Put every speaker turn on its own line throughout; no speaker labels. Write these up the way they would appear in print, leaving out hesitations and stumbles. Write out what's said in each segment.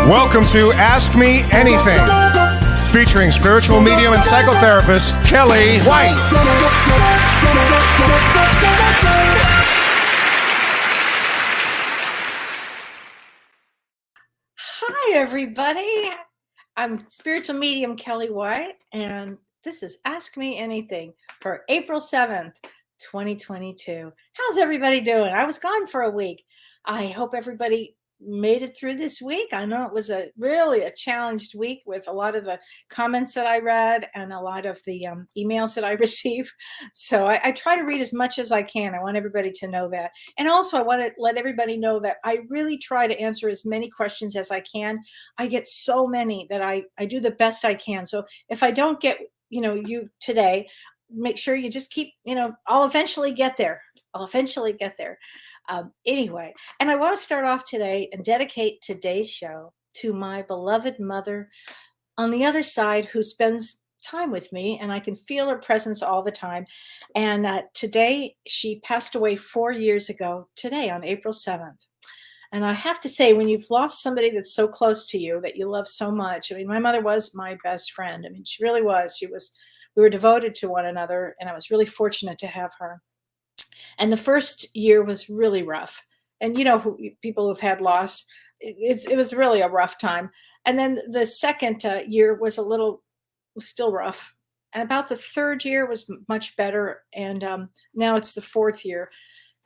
Welcome to Ask Me Anything, featuring spiritual medium and psychotherapist Kellee White.
Hi, everybody. I'm spiritual medium Kellee White, and this is Ask Me Anything for April 7th, 2022. How's everybody doing? I was gone for a week. I hope everybody made it through this week. I know it was really a challenged week with a lot of the comments that I read and a lot of the emails that I receive. So I try to read as much as I can. I want everybody to know that. And also I want to let everybody know that I really try to answer as many questions as I can. I get so many that I do the best I can. So if I don't get, you today, make sure you just keep, I'll eventually get there. Anyway, and I want to start off today and dedicate today's show to my beloved mother on the other side who spends time with me, and I can feel her presence all the time. And today she passed away 4 years ago today on April 7th. And I have to say, when you've lost somebody that's so close to you that you love so much, I mean, my mother was my best friend. I mean, she really was. We were devoted to one another, and I was really fortunate to have her. And the first year was really rough. And people who've had loss, it was really a rough time. And then the second year was still rough. And about the third year was much better. And now it's the fourth year.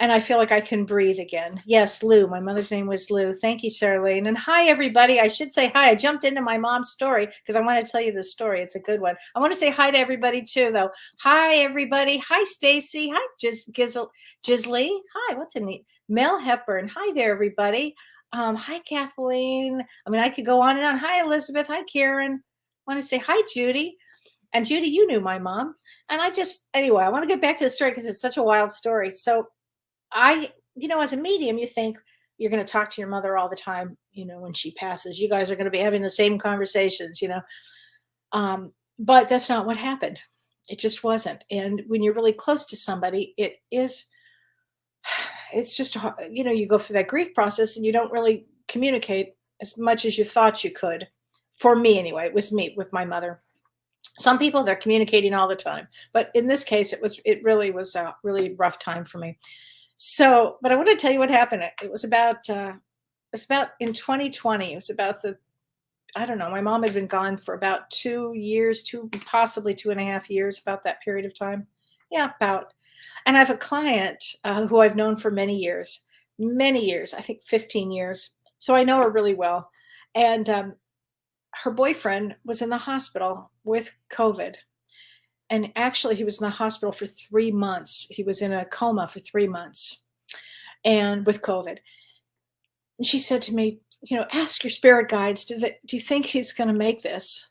And I feel like I can breathe again. Yes, Lou. My mother's name was Lou. Thank you, Charlene. And hi, everybody. I should say hi. I jumped into my mom's story because I want to tell you the story. It's a good one. I want to say hi to everybody, too, though. Hi, everybody. Hi, Stacy. Hi, Gisley. Hi, what's her name? Mel Hepburn. Hi there, everybody. Hi, Kathleen. I mean, I could go on and on. Hi, Elizabeth. Hi, Karen. I want to say hi, Judy. And Judy, you knew my mom. And anyway, I want to get back to the story because it's such a wild story. So as a medium, you think you're going to talk to your mother all the time, when she passes. You guys are going to be having the same conversations, but that's not what happened. It just wasn't. And when you're really close to somebody, it's just, you go through that grief process and you don't really communicate as much as you thought you could. For me, anyway, it was me with my mother. Some people, they're communicating all the time, but in this case, it really was a really rough time for me. So, but I want to tell you what happened. It was about in 2020. It was about my mom had been gone for about 2 years, possibly 2.5 years, about that period of time. Yeah, about. And I have a client who I've known for many years, I think 15 years. So I know her really well. And her boyfriend was in the hospital with COVID. And actually, he was in the hospital for 3 months. He was in a coma for 3 months and with COVID. And she said to me, ask your spirit guides, do you think he's going to make this?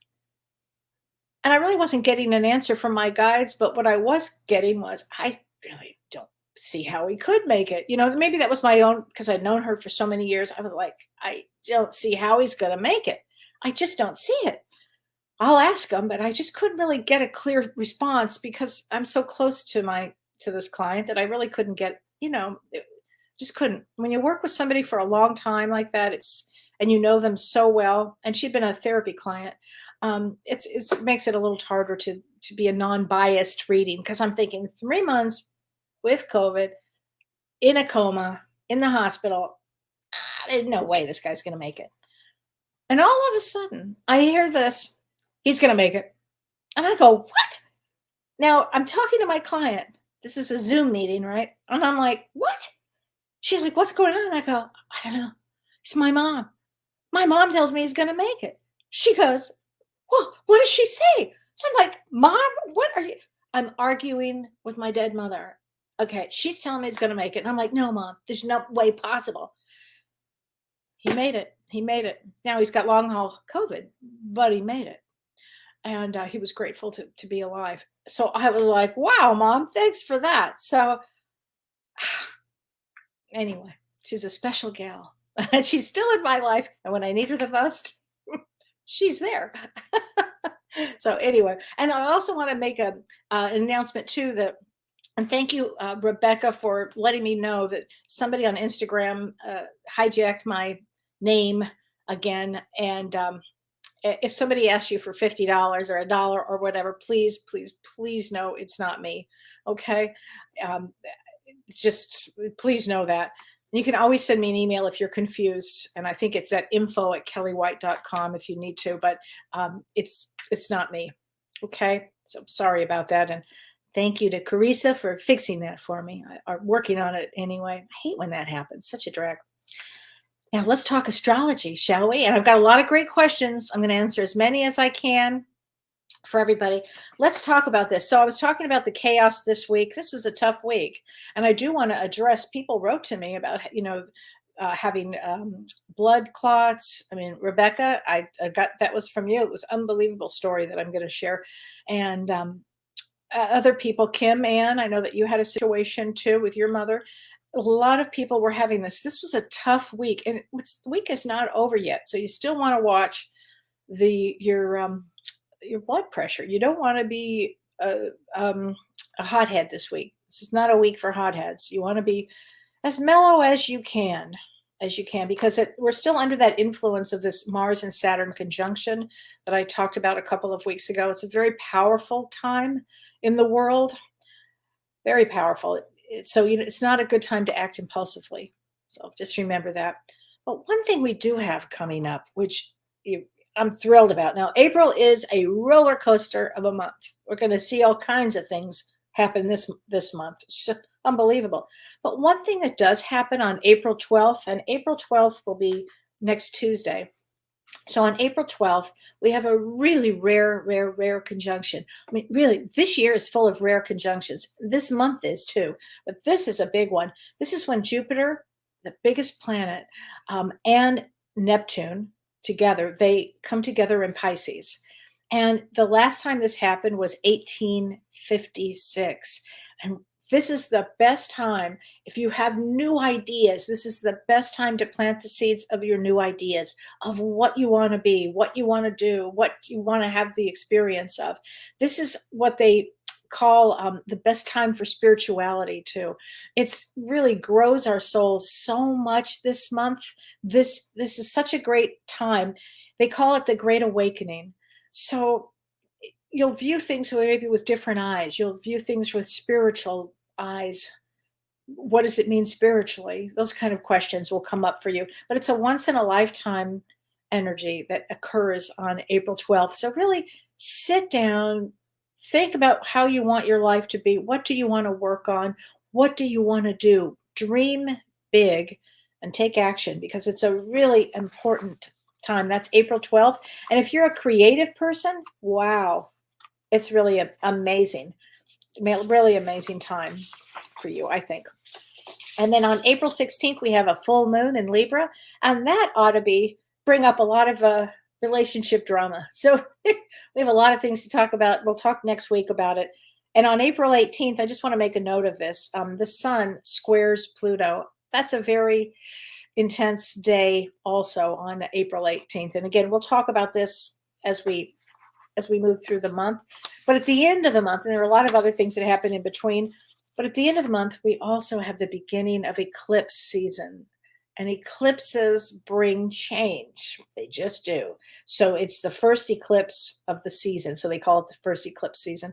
And I really wasn't getting an answer from my guides, but what I was getting was, I really don't see how he could make it. Maybe that was my own, because I'd known her for so many years. I was like, I don't see how he's going to make it. I just don't see it. I'll ask him, but I just couldn't really get a clear response because I'm so close to this client that I really couldn't get, just couldn't. When you work with somebody for a long time like that, and you know them so well, and she'd been a therapy client, it makes it a little harder to be a non-biased reading, because I'm thinking 3 months with COVID, in a coma, in the hospital, there's no way this guy's going to make it. And all of a sudden, I hear this. He's going to make it. And I go, what? Now, I'm talking to my client. This is a Zoom meeting, right? And I'm like, what? She's like, what's going on? I go, I don't know. It's my mom. My mom tells me he's going to make it. She goes, well, what does she say? So I'm like, Mom, what are you? I'm arguing with my dead mother. Okay, she's telling me he's going to make it. And I'm like, no, Mom, there's no way possible. He made it. Now he's got long haul COVID, but he made it. And he was grateful to be alive. So I was like, wow, Mom, thanks for that. So anyway, she's a special gal. She's still in my life. And when I need her the most, she's there. So anyway, and I also want to make an announcement too, and thank you, Rebecca, for letting me know that somebody on Instagram hijacked my name again. And if somebody asks you for $50 or $1 or whatever, please, please, please know it's not me. Okay. Um, just please know that. You can always send me an email if you're confused. And I think it's at info@kelleewhite.com if you need to, but it's not me. Okay. So sorry about that. And thank you to Carissa for fixing that for me. I'm working on it anyway. I hate when that happens. Such a drag. Now let's talk astrology, shall we? And I've got a lot of great questions. I'm going to answer as many as I can for everybody. Let's talk about this. So I was talking about the chaos this week. This is a tough week. And I do want to address, people wrote to me about, having blood clots. I mean, Rebecca, I got, that was from you. It was an unbelievable story that I'm going to share. And other people, Kim, Ann, I know that you had a situation too with your mother. A lot of people were having this. This was a tough week, and the week is not over yet. So you still want to watch your blood pressure. You don't want to be a hothead this week. This is not a week for hotheads. You want to be as mellow as you can, because we're still under that influence of this Mars and Saturn conjunction that I talked about a couple of weeks ago. It's a very powerful time in the world, very powerful. So it's not a good time to act impulsively. So just remember that. But one thing we do have coming up, which I'm thrilled about. Now, April is a roller coaster of a month. We're going to see all kinds of things happen this month. It's unbelievable. But one thing that does happen on April 12th, and April 12th will be next Tuesday. So on April 12th, we have a really rare conjunction. I mean, really, this year is full of rare conjunctions. This month is too, but this is a big one. This is when Jupiter, the biggest planet, and Neptune together, they come together in Pisces. And the last time this happened was 1856. And this is the best time. If you have new ideas, this is the best time to plant the seeds of your new ideas of what you want to be, what you want to do, what you want to have the experience of. This is what they call the best time for spirituality too. It's really grows our souls so much this month. This is such a great time. They call it the Great Awakening. So you'll view things maybe with different eyes. You'll view things with spiritual eyes. What does it mean spiritually? Those kind of questions will come up for you. But it's a once in a lifetime energy that occurs on April 12th. So really sit down, think about how you want your life to be. What do you want to work on? What do you want to do? Dream big and take action, because it's a really important time. That's April 12th. And if you're a creative person, wow, it's really amazing. Really amazing time for you, I think. And then on April 16th, we have a full moon in Libra, and that ought to bring up a lot of relationship drama. So we have a lot of things to talk about. We'll talk next week about it. And on April 18th, I just want to make a note of this. The sun squares Pluto. That's a very intense day also on April 18th. And again, we'll talk about this as we move through the month. But at the end of the month, and there are a lot of other things that happen in between, but at the end of the month, we also have the beginning of eclipse season. And eclipses bring change. They just do. So it's the first eclipse of the season. So they call it the first eclipse season.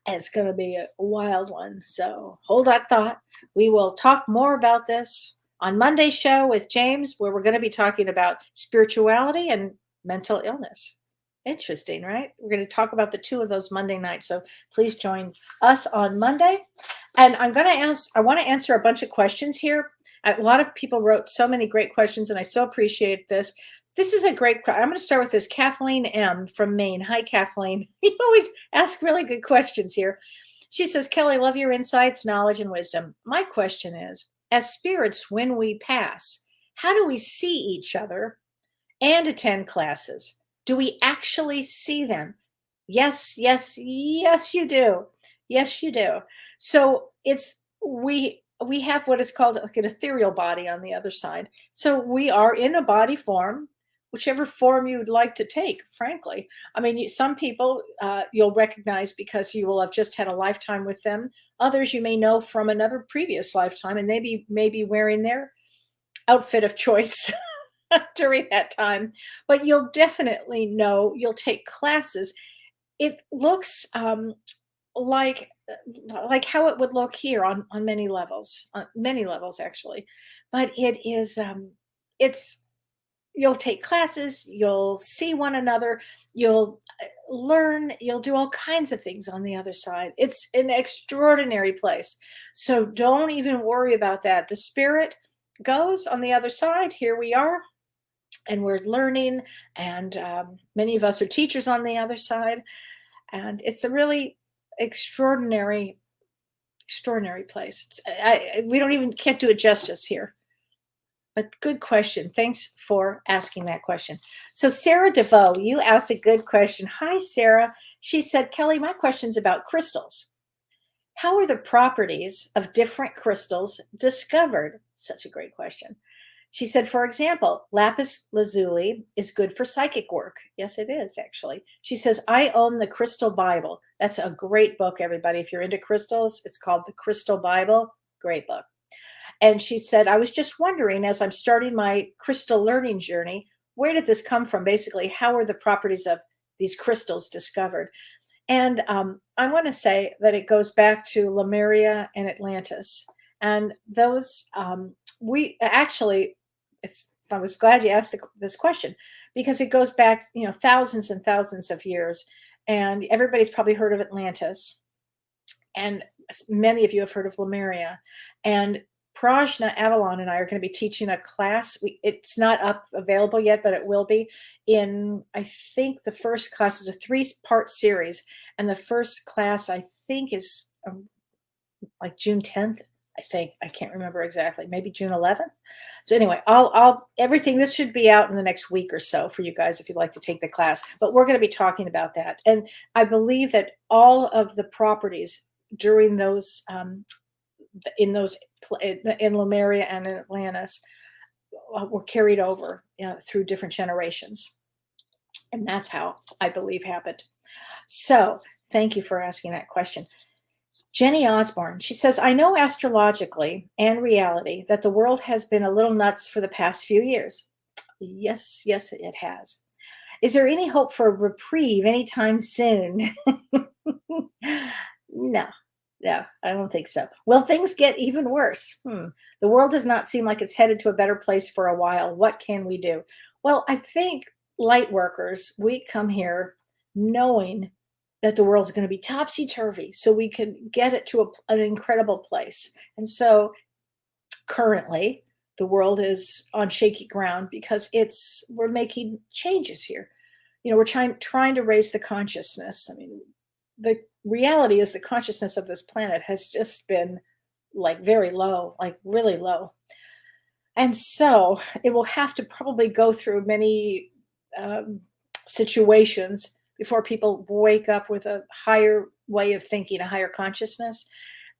And it's going to be a wild one. So hold that thought. We will talk more about this on Monday's show with James, where we're going to be talking about spirituality and mental illness. Interesting, right? We're going to talk about the two of those Monday nights. So please join us on Monday. And I want to answer a bunch of questions here. A lot of people wrote so many great questions, and I so appreciate this. This is a great, I'm going to start with this. Kathleen M. from Maine. Hi, Kathleen. You always ask really good questions here. She says, Kellee, love your insights, knowledge, and wisdom. My question is, as spirits, when we pass, how do we see each other and attend classes? Do we actually see them? Yes, yes, yes, you do. Yes, you do. So we have what is called like an ethereal body on the other side. So we are in a body form, whichever form you'd like to take, frankly. I mean, some people you'll recognize because you will have just had a lifetime with them. Others you may know from another previous lifetime, and they may be wearing their outfit of choice during that time, but you'll definitely know, you'll take classes. It looks like like how it would look here on many levels actually, but it is it's you'll take classes, you'll see one another, you'll learn, you'll do all kinds of things on the other side. It's an extraordinary place. So don't even worry about that. The spirit goes on the other side. Here we are, and we're learning, and many of us are teachers on the other side, and it's a really extraordinary place. We don't even can't do it justice here. But good question. Thanks for asking that question. So Sarah DeVoe, you asked a good question. Hi, Sarah. She said, Kellee, my question's about crystals. How are the properties of different crystals discovered? Such a great question. She said, for example, lapis lazuli is good for psychic work. Yes, it is, actually. She says, I own the Crystal Bible. That's a great book, everybody. If you're into crystals, it's called the Crystal Bible. Great book. And she said, I was just wondering, as I'm starting my crystal learning journey, where did this come from? Basically, how are the properties of these crystals discovered? And I want to say that it goes back to Lemuria and Atlantis. And those, we actually, I was glad you asked this question, because it goes back, thousands and thousands of years. And everybody's probably heard of Atlantis. And many of you have heard of Lemuria. And Prajna Avalon and I are going to be teaching a class. It's not available yet, but it will be in, I think the first class is a 3-part series. And the first class, I think, is like June 10th. I can't remember exactly, maybe June 11th. So anyway, everything, this should be out in the next week or so for you guys, if you'd like to take the class, but we're going to be talking about that. And I believe that all of the properties during those, in Lemuria and in Atlantis were carried over through different generations. And that's how I believe happened. So thank you for asking that question. Jenny Osborne, she says, I know astrologically and reality that the world has been a little nuts for the past few years. Yes, it has. Is there any hope for a reprieve anytime soon? No, I don't think so. Will things get even worse? The world does not seem like it's headed to a better place for a while. What can we do? Well, I think light workers, we come here knowing that the world's going to be topsy-turvy, so we can get it to an incredible place. And so currently, the world is on shaky ground because we're making changes here. We're trying to raise the consciousness. I mean, the reality is the consciousness of this planet has just been like very low, like really low. And so it will have to probably go through many situations before people wake up with a higher way of thinking, a higher consciousness.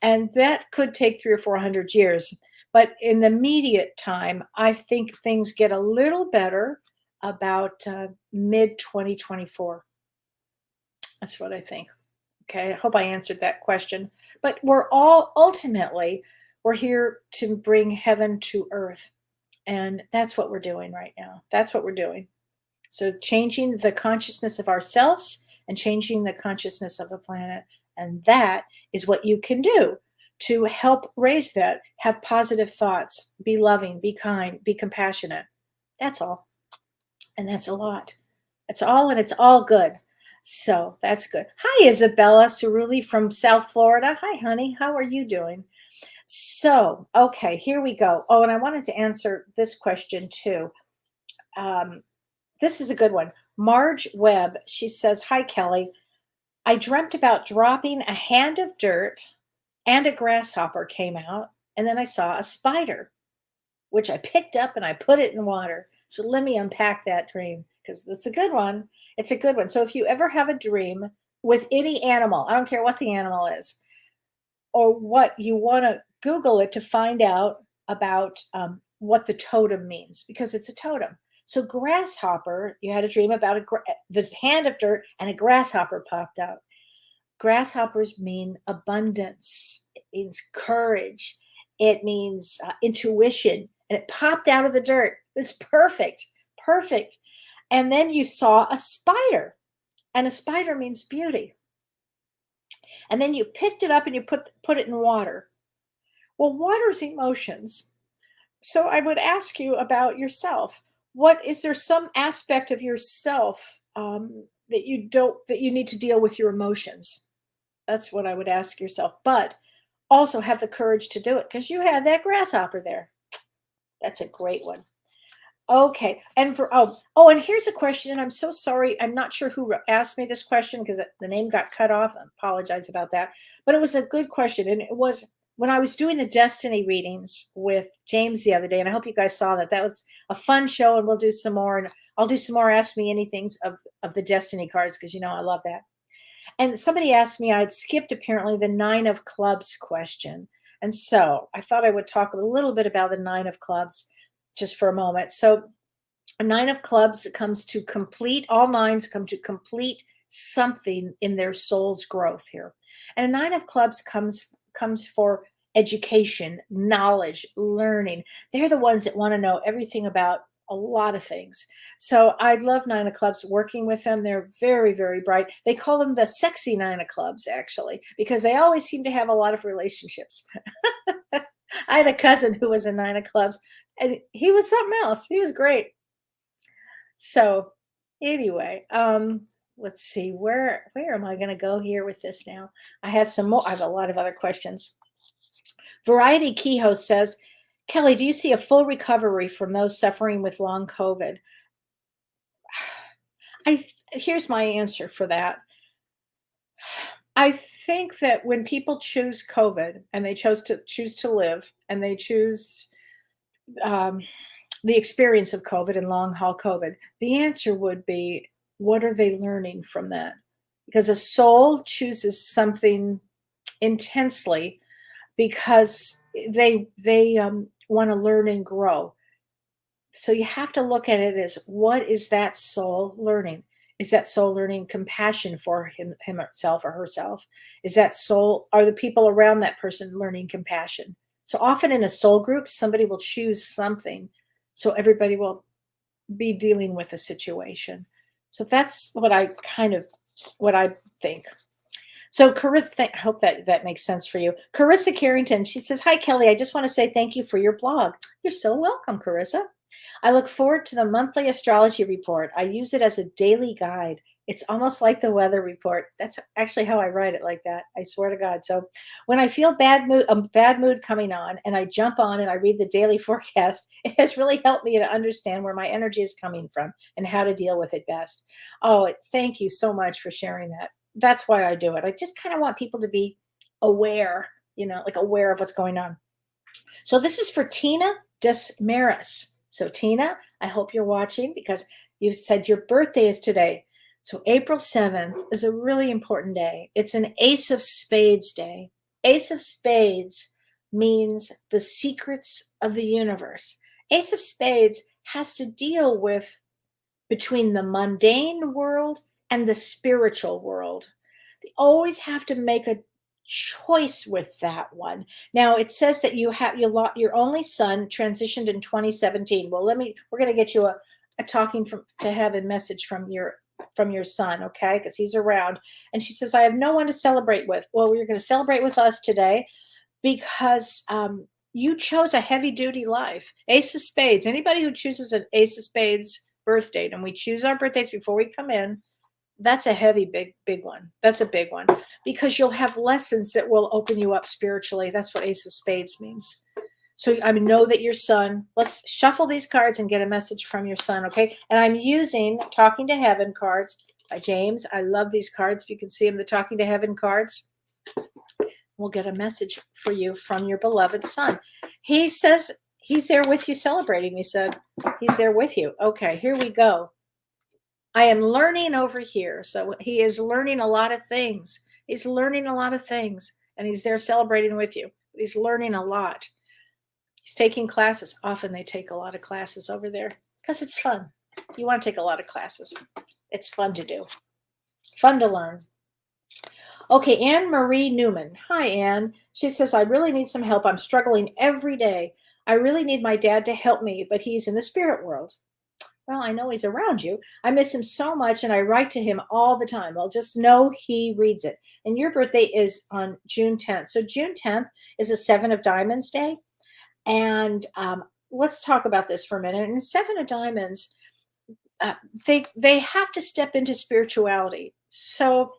And that could take 300 or 400 years. But in the immediate time, I think things get a little better about mid-2024. That's what I think. Okay, I hope I answered that question. But we're here to bring heaven to earth. And that's what we're doing right now. That's what we're doing. So changing the consciousness of ourselves and changing the consciousness of the planet. And that is what you can do to help raise that. Have positive thoughts, be loving, be kind, be compassionate. That's all. And that's a lot. That's all, and it's all good. So that's good. Hi, Isabella Cerulli from South Florida. Hi, honey. How are you doing? So, okay, here we go. Oh, and I wanted to answer this question too. This is a good one. Marge Webb, she says, hi, Kellee. I dreamt about dropping a hand of dirt and a grasshopper came out, and then I saw a spider, which I picked up and I put it in water. So let me unpack that dream, because it's a good one. It's a good one. So if you ever have a dream with any animal, I don't care what the animal is, or what, you want to Google it to find out about what the totem means, because it's a totem. So grasshopper, you had a dream about this hand of dirt and a grasshopper popped out. Grasshoppers mean abundance. It means courage. It means intuition. And it popped out of the dirt. It's perfect. Perfect. And then you saw a spider, and a spider means beauty. And then you picked it up and you put it in water. Well, water's emotions. So I would ask you about yourself. What is there some aspect of yourself that you need to deal with your emotions? That's what I would ask yourself. But also have the courage to do it because you have that grasshopper there. That's a great one. Okay. And and here's a question. And I'm so sorry. I'm not sure who asked me this question because the name got cut off. I apologize about that. But it was a good question. And it was when I was doing the destiny readings with James the other day. And I hope you guys saw that. That was a fun show. And we'll do some more. And I'll do some more Ask Me Anythings of the destiny cards because, I love that. And somebody asked me, I'd skipped apparently the 9 of clubs question. And so I thought I would talk a little bit about the 9 of clubs just for a moment. So a 9 of clubs comes to complete, all nines come to complete something in their soul's growth here. And a 9 of clubs comes for education, knowledge, learning. They're the ones that want to know everything about a lot of things. So I love 9 of clubs, working with them. They're very, very bright. They call them the sexy 9 of clubs, actually, because they always seem to have a lot of relationships. I had a cousin who was a 9 of clubs, and he was something else. He was great. So anyway, let's see, where am I going to go here with this now? I have some more. I have a lot of other questions. Variety Kehoe says, Kellee, do you see a full recovery from those suffering with long COVID? Here's my answer for that. I think that when people choose COVID and they choose to live and they choose the experience of COVID and long haul COVID, the answer would be, what are they learning from that? Because a soul chooses something intensely because they want to learn and grow. So you have to look at it as, what is that soul learning? Is that soul learning compassion for himself or herself? Is that soul, are the people around that person learning compassion? So often in a soul group, somebody will choose something, so everybody will be dealing with a situation. So that's what I think. So Carissa, I hope that makes sense for you. Carissa Carrington, she says, hi, Kellee. I just want to say thank you for your blog. You're so welcome, Carissa. I look forward to the monthly astrology report. I use it as a daily guide. It's almost like the weather report. That's actually how I write it, like that. I swear to God. So when I feel a bad mood coming on, and I jump on and I read the daily forecast, it has really helped me to understand where my energy is coming from and how to deal with it best. Oh, thank you so much for sharing that. That's why I do it. I just kind of want people to be aware, like aware of what's going on. So this is for Tina Desmaris. So Tina, I hope you're watching because you said your birthday is today. So April 7th is a really important day. It's an Ace of Spades day. Ace of Spades means the secrets of the universe. Ace of Spades has to deal with between the mundane world and the spiritual world. They always have to make a choice with that one. Now it says that your only son transitioned in 2017. Well, we're going to get you a talking to heaven message from your son, okay? Because he's around. And she says, I have no one to celebrate with. Well, you're going to celebrate with us today because you chose a heavy duty life. Ace of Spades. Anybody who chooses an Ace of Spades birth date, and we choose our birthdays before we come in, that's a heavy, big one. That's a big one because you'll have lessons that will open you up spiritually. That's what Ace of Spades means. So I know that your son, let's shuffle these cards and get a message from your son, okay? And I'm using Talking to Heaven cards by James. I love these cards. If you can see them, the Talking to Heaven cards. We'll get a message for you from your beloved son. He says he's there with you celebrating. He said he's there with you. Okay, here we go. I am learning over here. So he is learning a lot of things. He's learning a lot of things. And he's there celebrating with you. He's learning a lot. He's taking classes. Often they take a lot of classes over there because it's fun. You want to take a lot of classes. It's fun to do. Fun to learn. Okay, Anne Marie Newman. Hi, Anne. She says, I really need some help. I'm struggling every day. I really need my dad to help me, but he's in the spirit world. Well, I know he's around you. I miss him so much and I write to him all the time. Well, just know he reads it. And your birthday is on June 10th. So June 10th is a 7 of Diamonds day. And let's talk about this for a minute. And 7 of Diamonds, they have to step into spirituality. So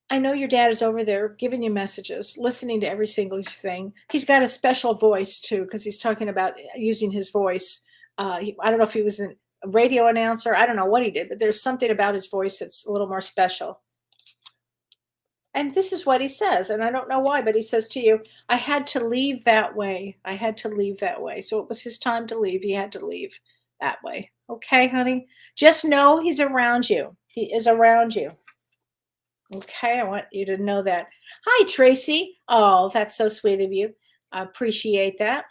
I know your dad is over there giving you messages, listening to every single thing. He's got a special voice too, because he's talking about using his voice. I don't know if he was a radio announcer. I don't know what he did, but there's something about his voice that's a little more special. And this is what he says, and I don't know why, but he says to you, I had to leave that way. I had to leave that way. So it was his time to leave. He had to leave that way. Okay, honey? Just know he's around you. He is around you. Okay, I want you to know that. Hi, Tracy. Oh, that's so sweet of you. I appreciate that.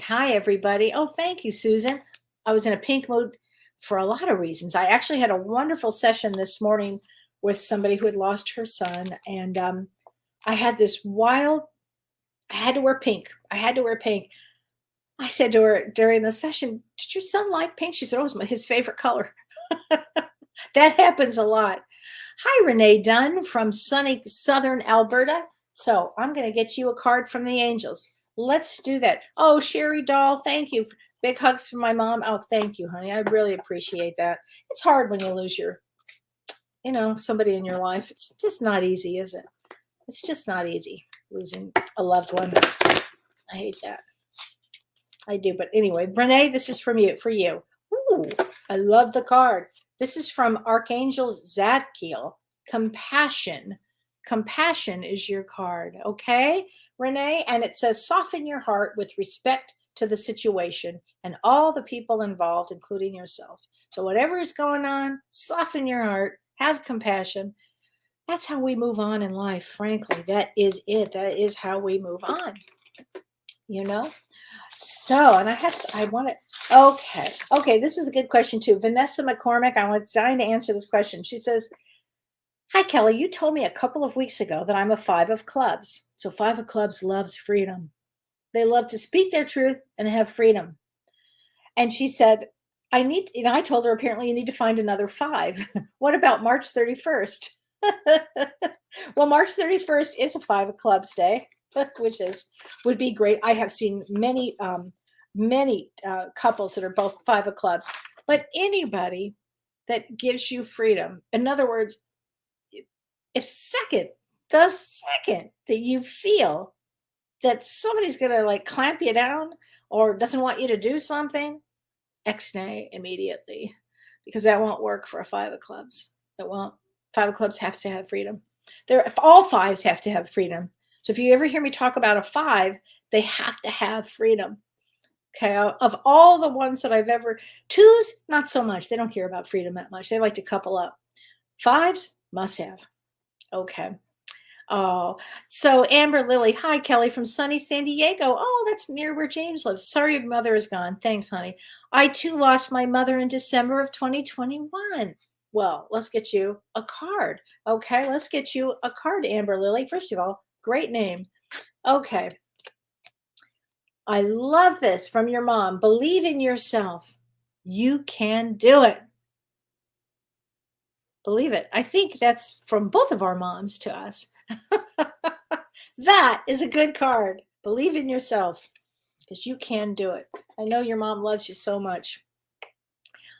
Hi, everybody. Oh, thank you, Susan. I was in a pink mood for a lot of reasons. I actually had a wonderful session this morning with somebody who had lost her son. And I had this wild, I had to wear pink. I had to wear pink. I said to her during the session, did your son like pink? She said, oh, it was his favorite color. That happens a lot. Hi, Renee Dunn from sunny southern Alberta. So I'm going to get you a card from the angels. Let's do that. Oh, Sherry Doll, thank you. Big hugs from my mom. Oh, thank you, honey. I really appreciate that. It's hard when you lose somebody in your life. It's just not easy, is it? It's just not easy losing a loved one. I hate that. I do. But anyway, Renee, this is for you. Ooh, I love the card. This is from Archangel Zadkiel. Compassion. Compassion is your card. Okay, Renee? And it says, soften your heart with respect to the situation and all the people involved, including yourself. So whatever is going on, soften your heart, have compassion. That's how we move on in life, frankly. That is it. That is how we move on. So, and okay, this is a good question too. Vanessa McCormick, I was dying to answer this question. She says, hi, Kellee, you told me a couple of weeks ago that I'm a 5 of clubs. So 5 of clubs loves freedom. They love to speak their truth and have freedom. And she said, I told her, apparently you need to find another 5. What about March 31st? Well, March 31st is a 5 of clubs day, which would be great. I have seen many couples that are both 5 of clubs, but anybody that gives you freedom, in other words, the second that you feel that somebody's going to like clamp you down or doesn't want you to do something, ex-nay immediately, because that won't work for a 5 of clubs. It won't. 5 of clubs have to have freedom. All 5s have to have freedom. So if you ever hear me talk about a 5, they have to have freedom. Okay, of all the ones that I've ever, 2s, not so much. They don't care about freedom that much. They like to couple up. 5s, must have. Okay. Oh, so Amber Lily, hi, Kellee from sunny San Diego. Oh, that's near where James lives. Sorry your mother is gone. Thanks, honey. I too lost my mother in December of 2021. Well, let's get you a card. Okay, let's get you a card, Amber Lily. First of all, great name. Okay. I love this from your mom. Believe in yourself. You can do it. Believe it. I think that's from both of our moms to us. That is a good card. Believe in yourself because you can do it. I know your mom loves you so much.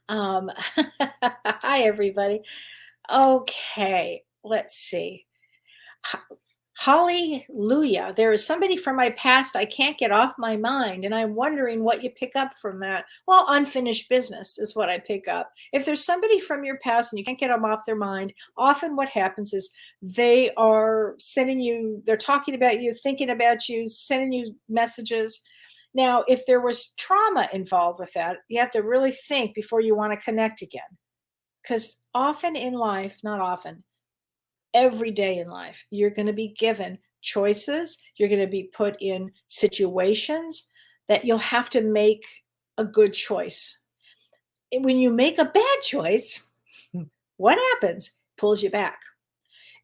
Hi, everybody. Okay, let's see. Hallelujah. There is somebody from my past I can't get off my mind, and I'm wondering what you pick up from that. Well, unfinished business is what I pick up. If there's somebody from your past and you can't get them off their mind, often what happens is they are sending you, they're talking about you, thinking about you, sending you messages. Now, if there was trauma involved with that, you have to really think before you want to connect again. Because often in life, not often, every day in life, you're going to be given choices. You're going to be put in situations that you'll have to make a good choice. And when you make a bad choice, what happens? Pulls you back.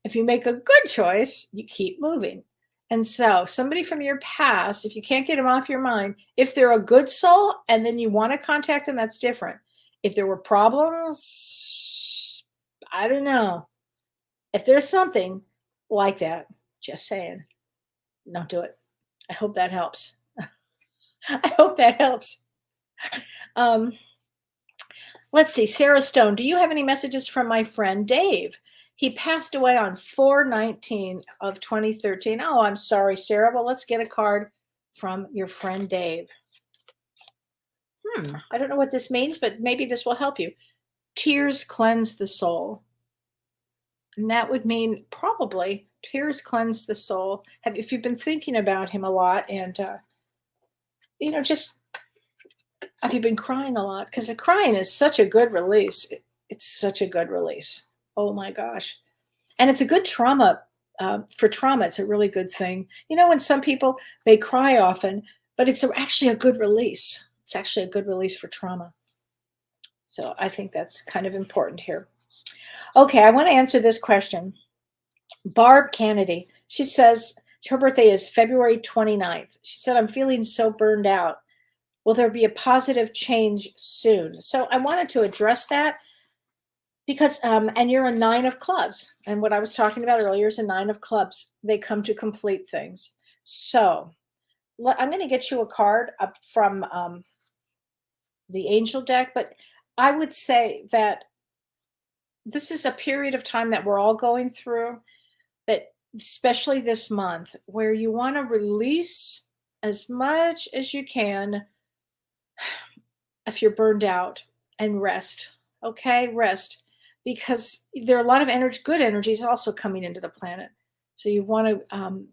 If you make a good choice, you keep moving. And so somebody from your past, if you can't get them off your mind, if they're a good soul and then you want to contact them, that's different. If there were problems, I don't know. If there's something like that, just saying, don't do it. I hope that helps. I hope that helps. Let's see. Sarah Stone, do you have any messages from my friend Dave? He passed away on 4/19 of 2013. Oh, I'm sorry, Sarah. Well, let's get a card from your friend Dave. I don't know what this means, but maybe this will help you. Tears cleanse the soul. And that would mean probably tears cleanse the soul. If you've been thinking about him a lot and, just have you been crying a lot? Because the crying is such a good release. It's such a good release. Oh my gosh. And it's a good trauma. For trauma, it's a really good thing. When some people, they cry often, but it's actually a good release. It's actually a good release for trauma. So I think that's kind of important here. Okay, I want to answer this question. Barb Kennedy, she says her birthday is February 29th. She said, I'm feeling so burned out. Will there be a positive change soon? So I wanted to address that because, and you're a 9 of clubs. And what I was talking about earlier is a 9 of clubs. They come to complete things. So I'm going to get you a card up from the angel deck, but I would say that this is a period of time that we're all going through, that especially this month, where you want to release as much as you can if you're burned out, and rest. Okay, rest, because there are a lot of good energies also coming into the planet. So you want to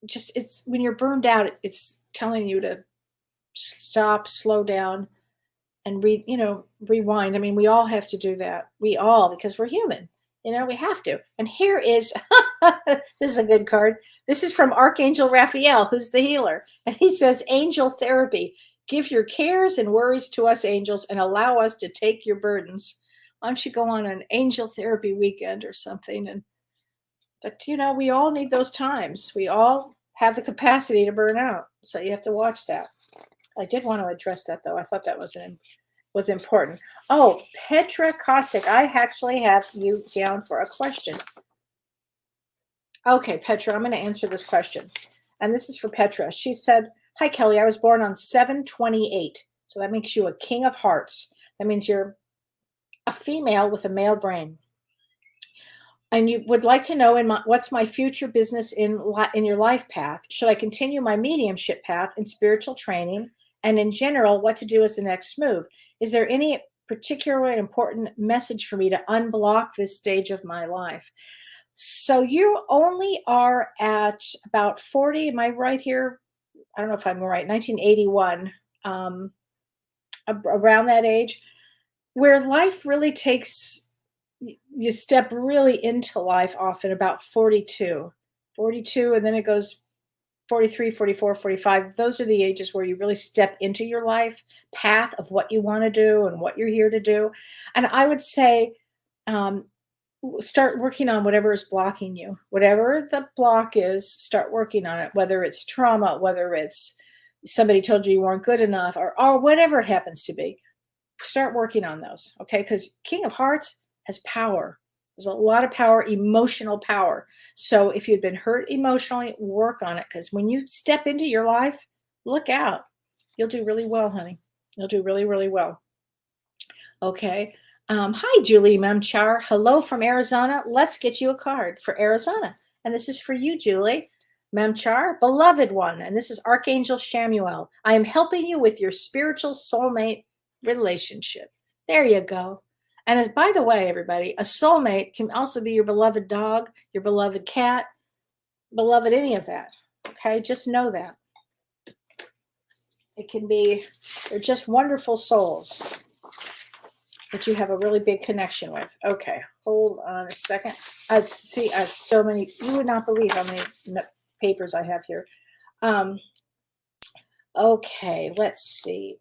it's when you're burned out, it's telling you to stop, slow down, and rewind. I mean, we all have to do that. Because we're human. We have to. And here is, this is a good card. This is from Archangel Raphael, who's the healer. And he says, angel therapy. Give your cares and worries to us angels and allow us to take your burdens. Why don't you go on an angel therapy weekend or something? But we all need those times. We all have the capacity to burn out. So you have to watch that. I did want to address that, though. I thought that was important. Oh, Petra Kosik, I actually have you down for a question. Okay, Petra, I'm going to answer this question. And this is for Petra. She said, hi, Kellee. I was born on 7/28. So that makes you a king of hearts. That means you're a female with a male brain. And you would like to know what's my future business in your life path? Should I continue my mediumship path in spiritual training? And in general, what to do as the next move? Is there any particularly important message for me to unblock this stage of my life? So you only are at about 40. Am I right here? I don't know if I'm right. 1981, around that age, where life really takes, you step really into life often about 42, and then it goes 43, 44, 45. Those are the ages where you really step into your life path of what you want to do and what you're here to do. And I would say, start working on whatever is blocking you. Whatever the block is, start working on it, whether it's trauma, whether it's somebody told you weren't good enough, or whatever it happens to be. Start working on those, okay? Because King of Hearts has power. There's a lot of power, emotional power. So if you've been hurt emotionally, work on it. Because when you step into your life, look out. You'll do really well, honey. You'll do really, really well. Okay. Hi, Julie Memchar. Hello from Arizona. Let's get you a card for Arizona. And this is for you, Julie Memchar, beloved one. And this is Archangel Shamuel. I am helping you with your spiritual soulmate relationship. There you go. And as, by the way, everybody, a soulmate can also be your beloved dog, your beloved cat, beloved any of that. Okay, just know that. It can be, they're just wonderful souls that you have a really big connection with. Okay, hold on a second. I have so many, you would not believe how many papers I have here. Okay, let's see.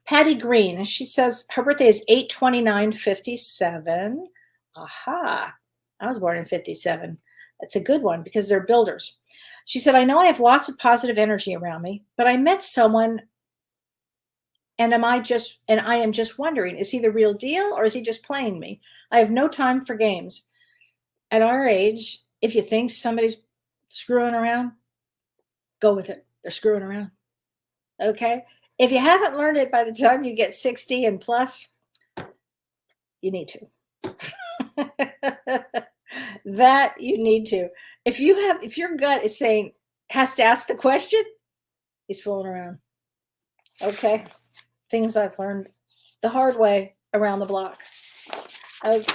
Patty Green, she says her birthday is 8/29/57. Aha, I was born in 57. That's a good one because they're builders. She said, I know I have lots of positive energy around me, but I met someone and I am just wondering, is he the real deal or is he just playing me? I have no time for games. At our age, if you think somebody's screwing around, go with it. They're screwing around. Okay? If you haven't learned it by the time you get 60 and plus, you need to. That you need to. If your gut is saying, has to ask the question, he's fooling around. Okay? Things I've learned the hard way around the block. Okay.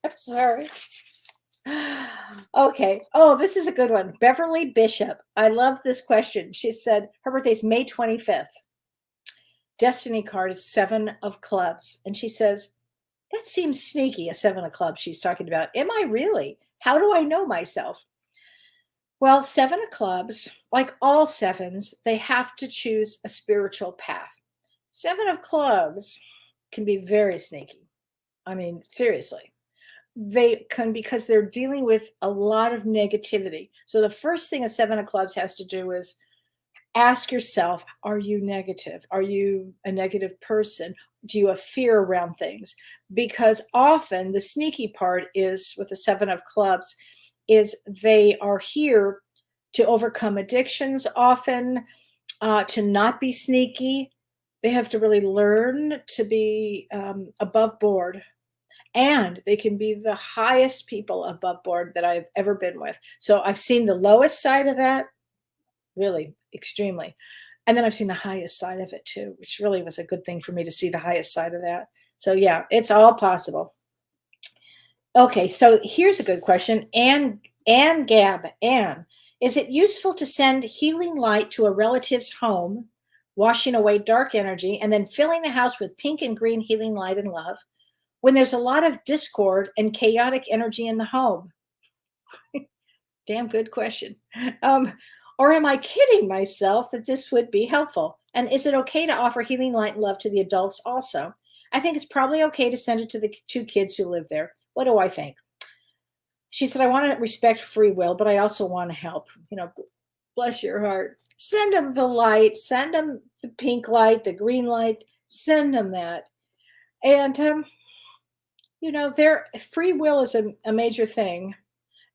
I'm sorry. Okay. Oh, this is a good one. Beverly Bishop. I love this question. She said her birthday's May 25th. Destiny card is 7 of clubs. And she says, that seems sneaky, a 7 of clubs she's talking about. Am I really? How do I know myself? Well, 7 of clubs, like all sevens, they have to choose a spiritual path. 7 of clubs can be very sneaky. I mean, seriously. They can, because they're dealing with a lot of negativity. So the first thing a 7 of clubs has to do is ask yourself, are you negative? Are you a negative person? Do you have fear around things? Because often the sneaky part is with the 7 of clubs is they are here to overcome addictions often, to not be sneaky. They have to really learn to be above board. And they can be the highest people above board that I've ever been with. So I've seen the lowest side of that, really extremely. And then I've seen the highest side of it too, which really was a good thing for me to see the highest side of that. So yeah, it's all possible. Okay, so here's a good question. Anne, is it useful to send healing light to a relative's home, washing away dark energy, and then filling the house with pink and green healing light and love, when there's a lot of discord and chaotic energy in the home? Damn good question. Or am I kidding myself that this would be helpful? And is it okay to offer healing light and love to the adults also? I think it's probably okay to send it to the 2 kids who live there. What do I think? She said, I want to respect free will, but I also want to help. Bless your heart. Send them the light. Send them the pink light, the green light. Send them that. And, their free will is a major thing.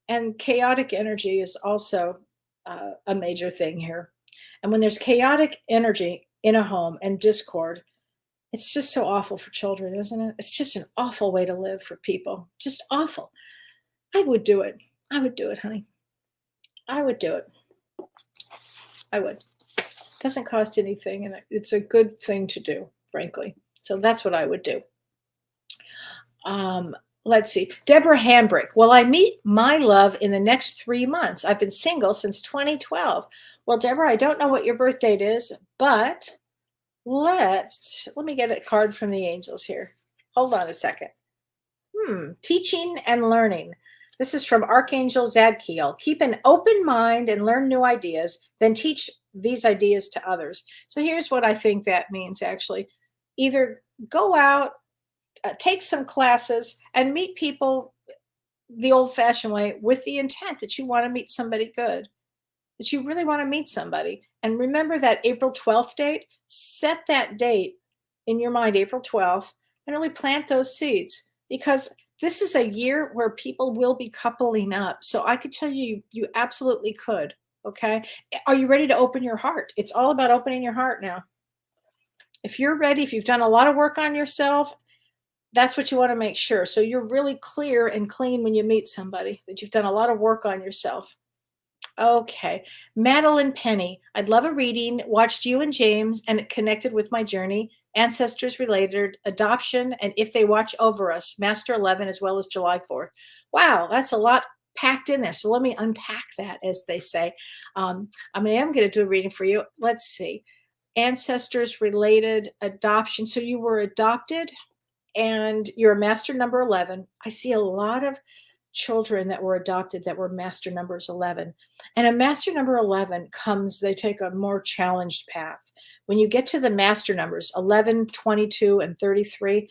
And chaotic energy is also a major thing here. And when there's chaotic energy in a home and discord, it's just so awful for children, isn't it? It's just an awful way to live for people. Just awful. I would do it. I would do it, honey. I would do it. I would. It doesn't cost anything, and it's a good thing to do, frankly. So that's what I would do. Let's see. Deborah Hambrick. Will I meet my love in the next 3 months? I've been single since 2012. Well, Deborah, I don't know what your birth date is, but let me get a card from the angels here. Hold on a second. Teaching and learning. This is from Archangel Zadkiel. Keep an open mind and learn new ideas, then teach these ideas to others. So here's what I think that means, actually. Either go out, take some classes, and meet people the old-fashioned way with the intent that you want to meet somebody good, that you really want to meet somebody. And remember that April 12th date. Set that date in your mind, April 12th, and really plant those seeds, because this is a year where people will be coupling up. So I could tell you, you absolutely could. Okay. Are you ready to open your heart? It's all about opening your heart now. If you're ready, if you've done a lot of work on yourself, that's what you want to make sure. So you're really clear and clean when you meet somebody, that you've done a lot of work on yourself. Okay. Madeline Penny. I'd love a reading. Watched you and James, and it connected with my journey. Ancestors related, adoption, and if they watch over us. Master 11, as well as July 4th. Wow, that's a lot packed in there. So let me unpack that, as they say. I am going to do a reading for you. Let's see. Ancestors related, adoption. So you were adopted, and you're a master number 11. I see a lot of children that were adopted that were master numbers 11. And a master number 11 they take a more challenged path. When you get to the master numbers 11, 22, and 33,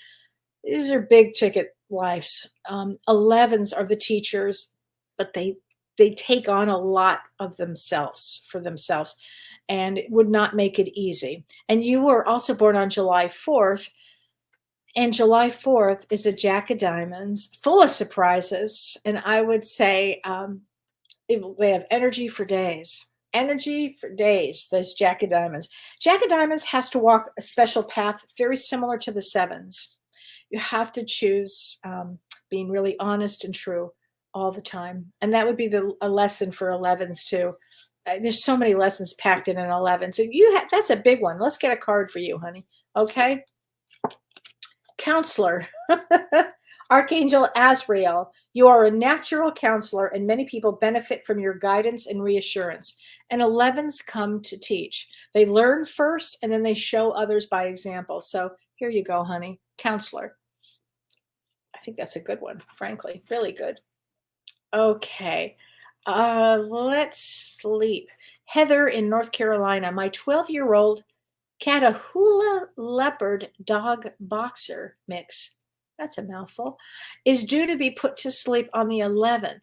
these are big ticket lives. 11s are the teachers, but they they take on a lot of themselves for themselves, and it would not make it easy. And you were also born on July 4th, and July 4th is a Jack of Diamonds, full of surprises. And I would say they have energy for days. Energy for days, those Jack of Diamonds. Jack of Diamonds has to walk a special path very similar to the sevens. You have to choose being really honest and true all the time. And that would be a lesson for 11s too. There's so many lessons packed in an 11. So that's a big one. Let's get a card for you, honey. Okay. Counselor. Archangel Azrael, you are a natural counselor, and many people benefit from your guidance and reassurance. And 11s come to teach. They learn first, and then they show others by example. So here you go, honey. Counselor. I think that's a good one, frankly. Really good. Okay. Let's sleep. Heather in North Carolina. My 12-year-old Catahoula leopard dog boxer mix, that's a mouthful, is due to be put to sleep on the 11th.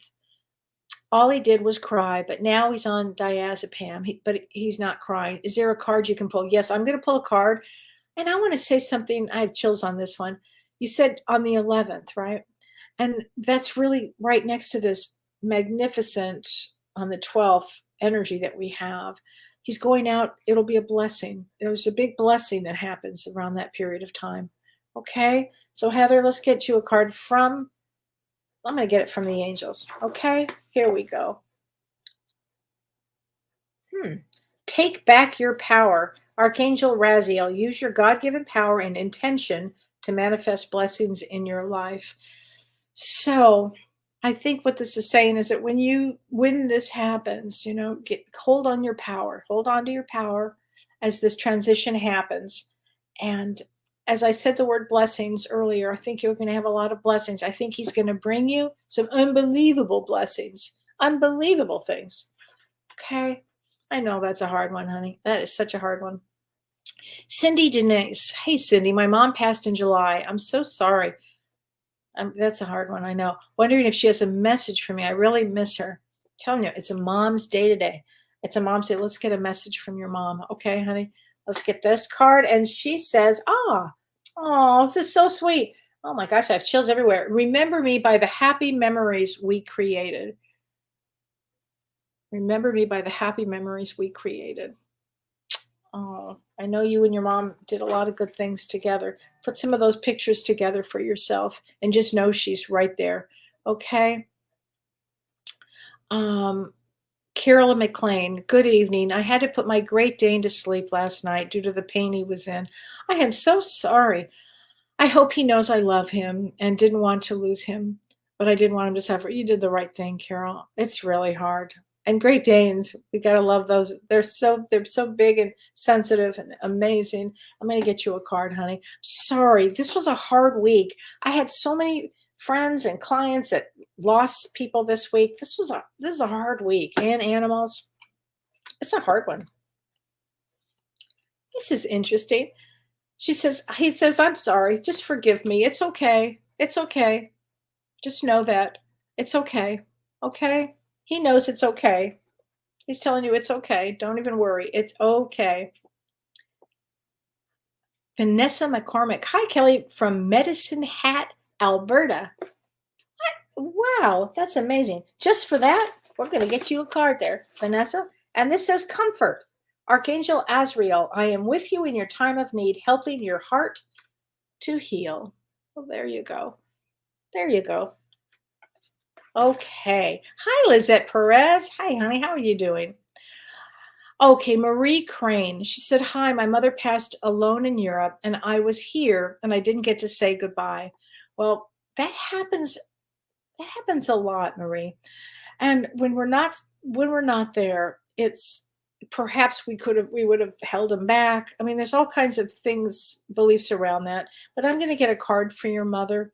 All he did was cry, but now he's on diazepam, but he's not crying. Is there a card you can pull? Yes, I'm going to pull a card. And I want to say something. I have chills on this one. You said on the 11th, right? And that's really right next to this magnificent on the 12th energy that we have. He's going out. It'll be a blessing. There's a big blessing that happens around that period of time. Okay. So Heather, let's get you a card I'm going to get it from the angels. Okay. Here we go. Take back your power. Archangel Raziel, use your God-given power and intention to manifest blessings in your life. So I think what this is saying is that when this happens, hold on your power, hold on to your power as this transition happens. And as I said the word blessings earlier, I think you're going to have a lot of blessings. I think he's going to bring you some unbelievable blessings, unbelievable things. Okay. I know that's a hard one, honey. That is such a hard one. Cindy Denise. Hey, Cindy, my mom passed in July. I'm so sorry. That's a hard one, I know. Wondering if she has a message for me. I really miss her. I'm telling you, it's a mom's day today. It's a mom's day. Let's get a message from your mom. Okay, honey? Let's get this card. And she says, this is so sweet. Oh my gosh, I have chills everywhere. Remember me by the happy memories we created. Remember me by the happy memories we created. Oh, I know you and your mom did a lot of good things together. Put some of those pictures together for yourself and just know she's right there. Okay. Carolyn McLean, good evening. I had to put my Great Dane to sleep last night due to the pain he was in. I am so sorry. I hope he knows I love him and didn't want to lose him, but I didn't want him to suffer. You did the right thing, Carol. It's really hard. And Great Danes, we gotta love those. They're so big and sensitive and amazing. I'm gonna get you a card, honey. Sorry, this was a hard week. I had so many friends and clients that lost people this week. This is a hard week. And animals. It's a hard one. This is interesting. He says, I'm sorry. Just forgive me. It's okay. It's okay. Just know that it's okay. Okay. He knows it's okay. He's telling you it's okay. Don't even worry. It's okay. Vanessa McCormick. Hi, Kellee from Medicine Hat, Alberta. What? Wow, that's amazing. Just for that, we're going to get you a card there, Vanessa. And this says comfort. Archangel Azrael, I am with you in your time of need, helping your heart to heal. So there you go. There you go. Okay. Hi, Lizette Perez. Hi, honey. How are you doing? Okay, Marie Crane. She said, hi, my mother passed alone in Europe, and I was here, and I didn't get to say goodbye. Well, that happens a lot, Marie. And when we're not there, it's perhaps we would have held them back. I mean, there's all kinds of things, beliefs around that. But I'm going to get a card for your mother.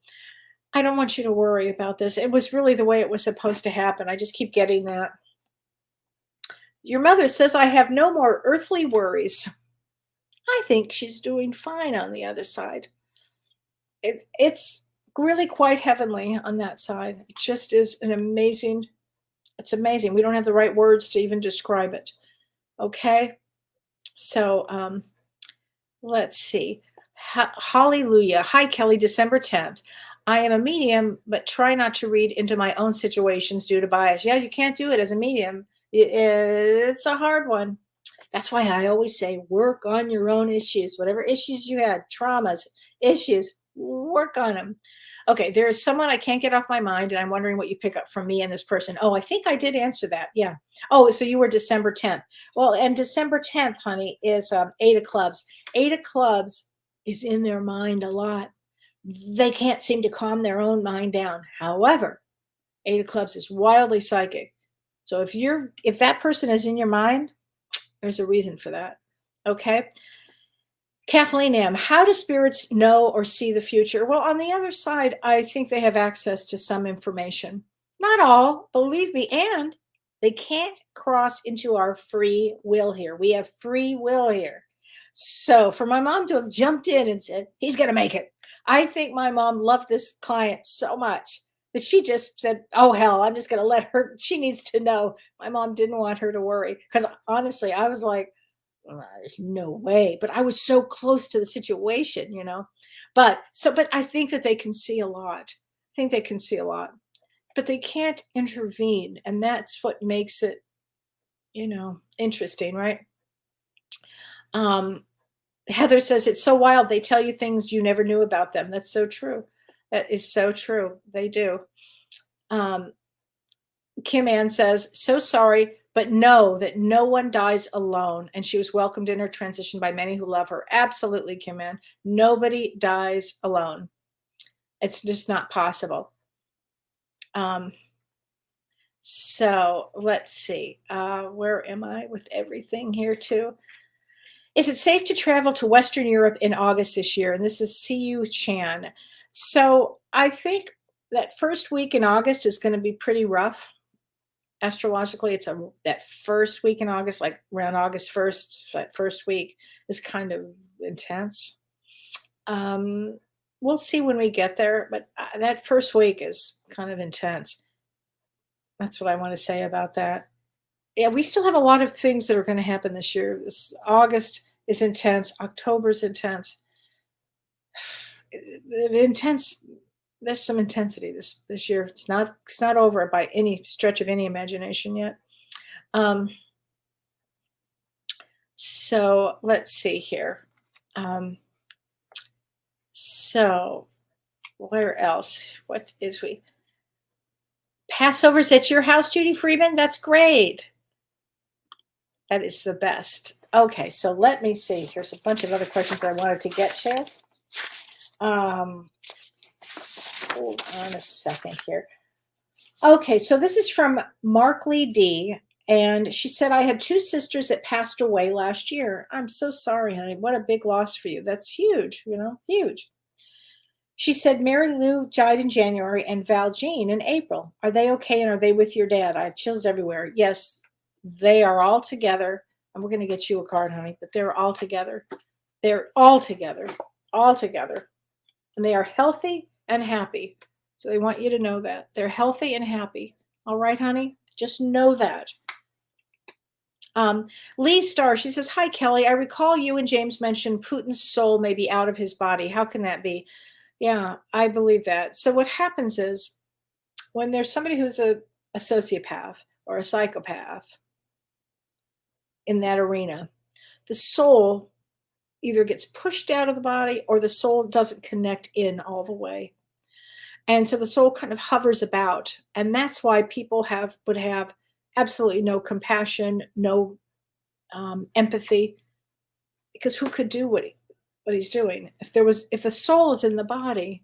I don't want you to worry about this. It was really the way it was supposed to happen. I just keep getting that. Your mother says, I have no more earthly worries. I think she's doing fine on the other side. It's really quite heavenly on that side. It just is an amazing It's amazing. We don't have the right words to even describe it. Okay. So, let's see. Hallelujah. Hi, Kellee, December 10th. I am a medium, but try not to read into my own situations due to bias. Yeah, you can't do it as a medium. It's a hard one. That's why I always say work on your own issues. Whatever issues you had, traumas, issues, work on them. Okay, there is someone I can't get off my mind, and I'm wondering what you pick up from me and this person. Oh, I think I did answer that. Yeah. Oh, so you were December 10th. Well, and December 10th, honey, is 8 of clubs. 8 of clubs is in their mind a lot. They can't seem to calm their own mind down. However, 8 of clubs is wildly psychic. So if that person is in your mind, there's a reason for that. Okay. Kathleen M., how do spirits know or see the future? Well, on the other side, I think they have access to some information. Not all, believe me, and they can't cross into our free will here. We have free will here. So for my mom to have jumped in and said, he's going to make it. I think my mom loved this client so much that she just said, oh, hell, I'm just going to let her. She needs to know. My mom didn't want her to worry. Because honestly, I was like, there's no way, but I was so close to the situation, but I think that they can see a lot. I think they can see a lot, but they can't intervene. And that's what makes it, interesting, right? Heather says it's so wild. They tell you things you never knew about them. That's so true. That is so true. They do. Kim Ann says, so sorry, but know that no one dies alone. And she was welcomed in her transition by many who love her. Absolutely, Kim Ann. Nobody dies alone. It's just not possible. So let's see. Where am I with everything here too? Is it safe to travel to Western Europe in August this year? And this is CU Chan. So I think that first week in August is going to be pretty rough. Astrologically, it's that first week in August, like around August 1st, that first week is kind of intense. We'll see when we get there, but that first week is kind of intense. That's what I want to say about that. Yeah, we still have a lot of things that are going to happen this year. This August is intense. October is intense. There's some intensity this year. It's not over by any stretch of any imagination yet. So let's see here. So where else? What is we? Passover's at your house, Judy Freeman? That's great. That is the best. Okay, so let me see. Here's a bunch of other questions I wanted to get to. Hold on a second here. Okay, so this is from Markley D. And she said, I had 2 sisters that passed away last year. I'm so sorry, honey. What a big loss for you. That's huge, huge. She said, Mary Lou died in January and Val Jean in April. Are they okay and are they with your dad? I have chills everywhere. Yes, they are all together. And we're going to get you a card, honey, but they're all together. They're all together. And they are healthy and happy. So they want you to know that. They're healthy and happy. All right, honey? Just know that. Lee Starr, she says, hi, Kellee. I recall you and James mentioned Putin's soul may be out of his body. How can that be? Yeah, I believe that. So what happens is when there's somebody who's a sociopath or a psychopath in that arena, the soul either gets pushed out of the body or the soul doesn't connect in all the way. And so the soul kind of hovers about. And that's why people would have absolutely no compassion, no empathy, because who could do what he's doing? If the soul is in the body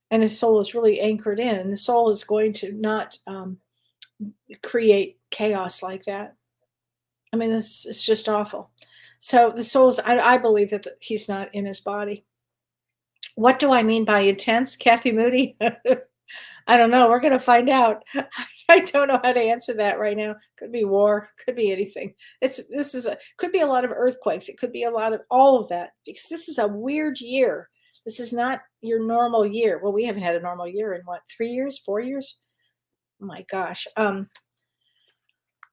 and his soul is really anchored in, the soul is going to not create chaos like that. I mean, this is just awful. So the soul is, I believe that he's not in his body. What do I mean by intense, Kathy Moody? I don't know. We're going to find out. I don't know how to answer that right now. Could be war. Could be anything. Could be a lot of earthquakes. It could be a lot of all of that, because this is a weird year. This is not your normal year. Well, we haven't had a normal year in 3 years, 4 years? Oh my gosh.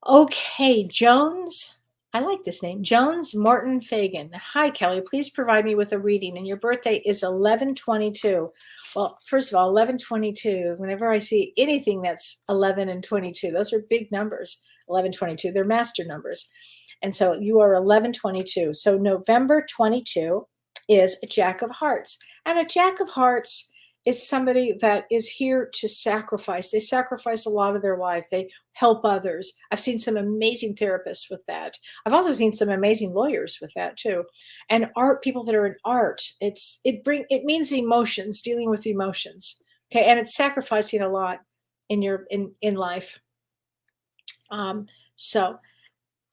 Okay, Jones. I like this name. Jones Martin Fagan. Hi, Kelly. Please provide me with a reading. And your birthday is 11/22. Well, first of all, 11/22. Whenever I see anything that's 11 and 22, those are big numbers. 11/22. They're master numbers. And so you are 11/22. So November 22 is a Jack of Hearts. And a Jack of Hearts is somebody that is here to sacrifice. They sacrifice a lot of their life. They help others. I've seen some amazing therapists with that. I've also seen some amazing lawyers with that too. And art people that are in art, it means emotions, dealing with emotions. Okay, and it's sacrificing a lot in life. So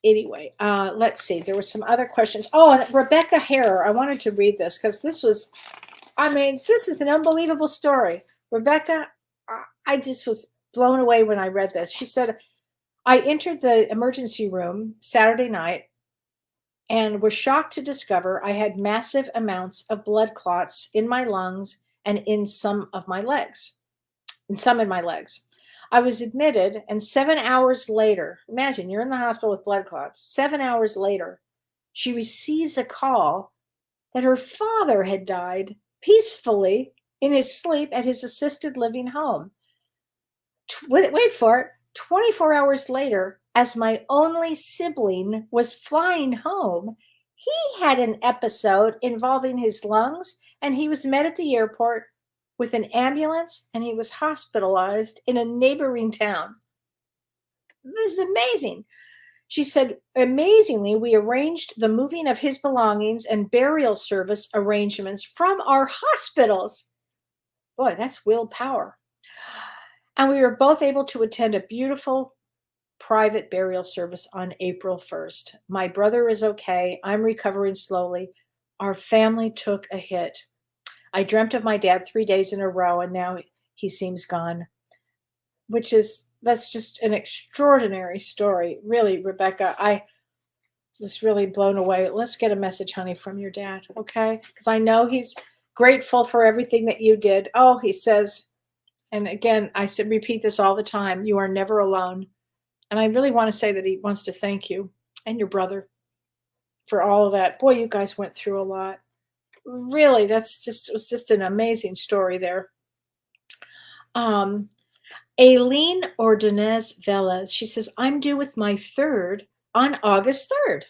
anyway, let's see. There were some other questions. Oh, and Rebecca Herrera. I wanted to read this because this is an unbelievable story. Rebecca, I just was blown away when I read this. She said, I entered the emergency room Saturday night and was shocked to discover I had massive amounts of blood clots in my lungs and in some in my legs. I was admitted, and 7 hours later, imagine you're in the hospital with blood clots. 7 hours later, she receives a call that her father had died peacefully in his sleep at his assisted living home. Wait for it. 24 hours later, as my only sibling was flying home, he had an episode involving his lungs, and he was met at the airport with an ambulance, and he was hospitalized in a neighboring town. This is amazing. She said, amazingly, we arranged the moving of his belongings and burial service arrangements from our hospitals. Boy, that's willpower. And we were both able to attend a beautiful private burial service on April 1st. My brother is okay. I'm recovering slowly. Our family took a hit. I dreamt of my dad 3 days in a row, and now he seems gone. That's just an extraordinary story. Really, Rebecca, I was really blown away. Let's get a message, honey, from your dad, okay? Because I know he's grateful for everything that you did. Oh, he says, and again, repeat this all the time, you are never alone. And I really want to say that he wants to thank you and your brother for all of that. Boy, you guys went through a lot. Really, it was just an amazing story there. Aileen Ordonez Velez, she says, I'm due with my third on August 3rd.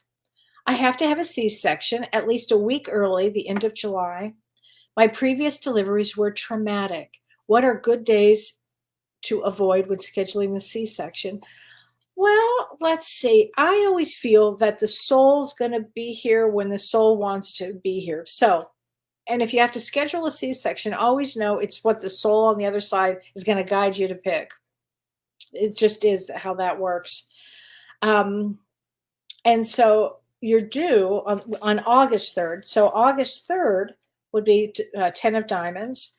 I have to have a C-section at least a week early, the end of July. My previous deliveries were traumatic. What are good days to avoid when scheduling the C-section? Well, let's see. I always feel that the soul's going to be here when the soul wants to be here. So, and if you have to schedule a C-section, always know it's what the soul on the other side is going to guide you to pick. It just is how that works. And so you're due on August 3rd. So August 3rd would be 10 of diamonds.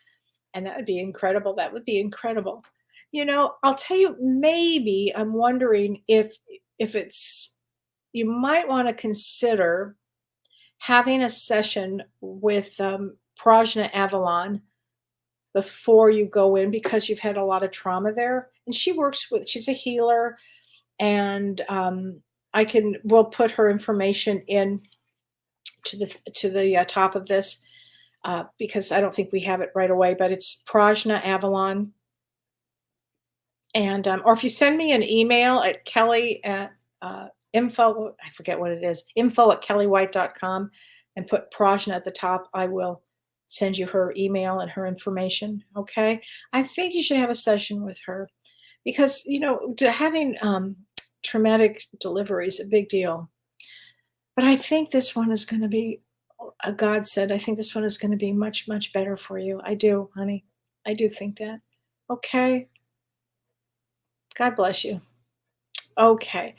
And that would be incredible. That would be incredible. You know, I'll tell you, maybe I'm wondering if you might want to consider having a session with Prajna Avalon before you go in, because you've had a lot of trauma there. And she's a healer, and we'll put her information in to the top of this because I don't think we have it right away, but it's Prajna Avalon. And or if you send me an email at Kellee at info, I forget what it is, info@kelleewhite.com, and put Prajna at the top, I will send you her email and her information. Okay. I think you should have a session with her because, you know, having traumatic delivery is a big deal. But I think this one is going to be, God said, I think this one is going to be much, much better for you. I do, honey. I do think that. Okay. God bless you. Okay.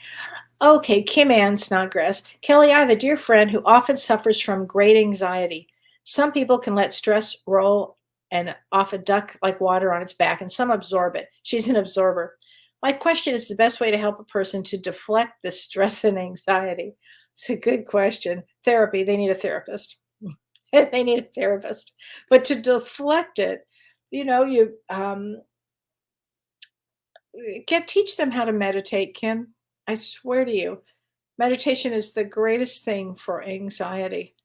Okay, Kim Ann Snodgrass. Kellee, I have a dear friend who often suffers from great anxiety. Some people can let stress roll and off a duck like water on its back, and some absorb it. She's an absorber. My question is the best way to help a person to deflect the stress and anxiety. It's a good question. Therapy, they need a therapist. They need a therapist. But to deflect it, you know, you teach them how to meditate, Kim. I swear to you, meditation is the greatest thing for anxiety.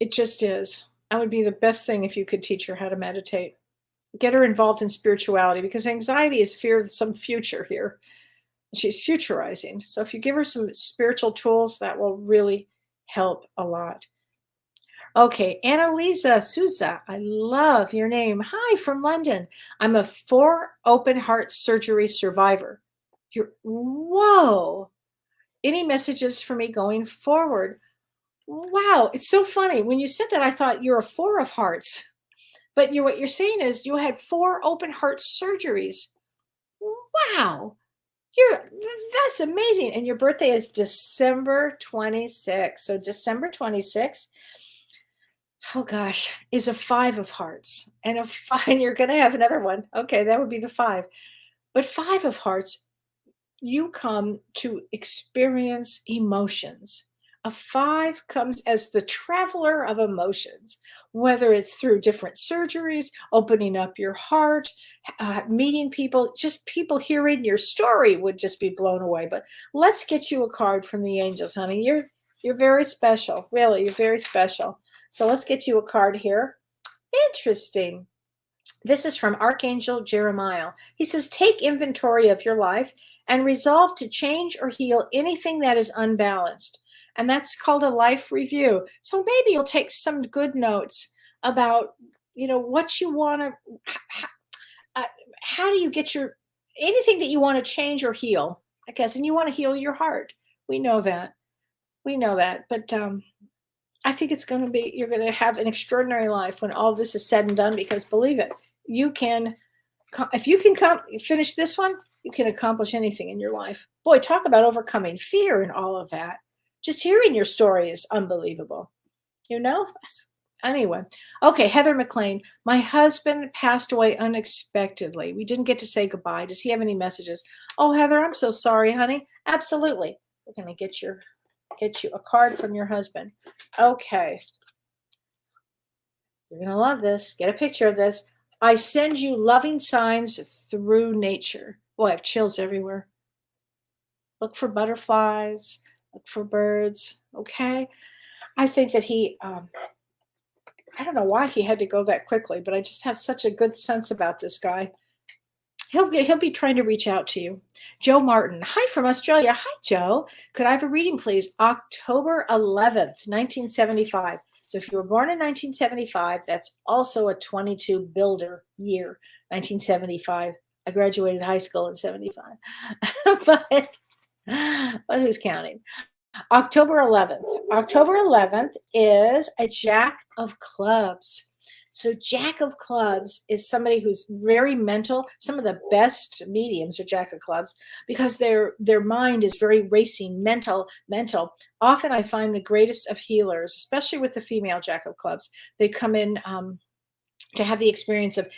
It just is. That would be the best thing if you could teach her how to meditate. Get her involved in spirituality, because anxiety is fear of some future here. She's futurizing. So if you give her some spiritual tools, that will really help a lot. Okay, Annalisa Souza, I love your name. Hi from London. I'm a 4 open heart surgery survivor. Whoa. Any messages for me going forward? Wow, it's so funny. When you said that, I thought you're a 4 of hearts. But what you're saying is you had 4 open heart surgeries. Wow. That's amazing. And your birthday is December 26th. So December 26th, oh gosh, is a 5 of hearts. And a 5, you're going to have another one. Okay, that would be the 5. But 5 of hearts, you come to experience emotions. A 5 comes as the traveler of emotions, whether it's through different surgeries, opening up your heart, meeting people, just people hearing your story would just be blown away. But let's get you a card from the angels, honey. You're very special. Really, you're very special. So let's get you a card here. Interesting. This is from Archangel Jeremiah. He says, take inventory of your life and resolve to change or heal anything that is unbalanced. And that's called a life review. So maybe you'll take some good notes about, what you want to, how do you get anything that you want to change or heal, I guess, and you want to heal your heart. We know that. But I think you're going to have an extraordinary life when all this is said and done, because believe it, if you can finish this one, you can accomplish anything in your life. Boy, talk about overcoming fear and all of that. Just hearing your story is unbelievable. Anyway. Okay, Heather McLean. My husband passed away unexpectedly. We didn't get to say goodbye. Does he have any messages? Oh, Heather, I'm so sorry, honey. Absolutely. We're going to get you a card from your husband. Okay. You're going to love this. Get a picture of this. I send you loving signs through nature. Boy, I have chills everywhere. Look for butterflies. Look for birds. Okay. I think that he, I don't know why he had to go that quickly, but I just have such a good sense about this guy. He'll be trying to reach out to you. Joe Martin. Hi from Australia. Hi, Joe. Could I have a reading, please? October 11th, 1975. So if you were born in 1975, that's also a 22 builder year, 1975. I graduated high school in 75. but who's counting? October 11th. October 11th is a Jack of Clubs. So Jack of Clubs is somebody who's very mental. Some of the best mediums are Jack of Clubs because their mind is very racing, mental. Often I find the greatest of healers, especially with the female Jack of Clubs, they come in to have the experience of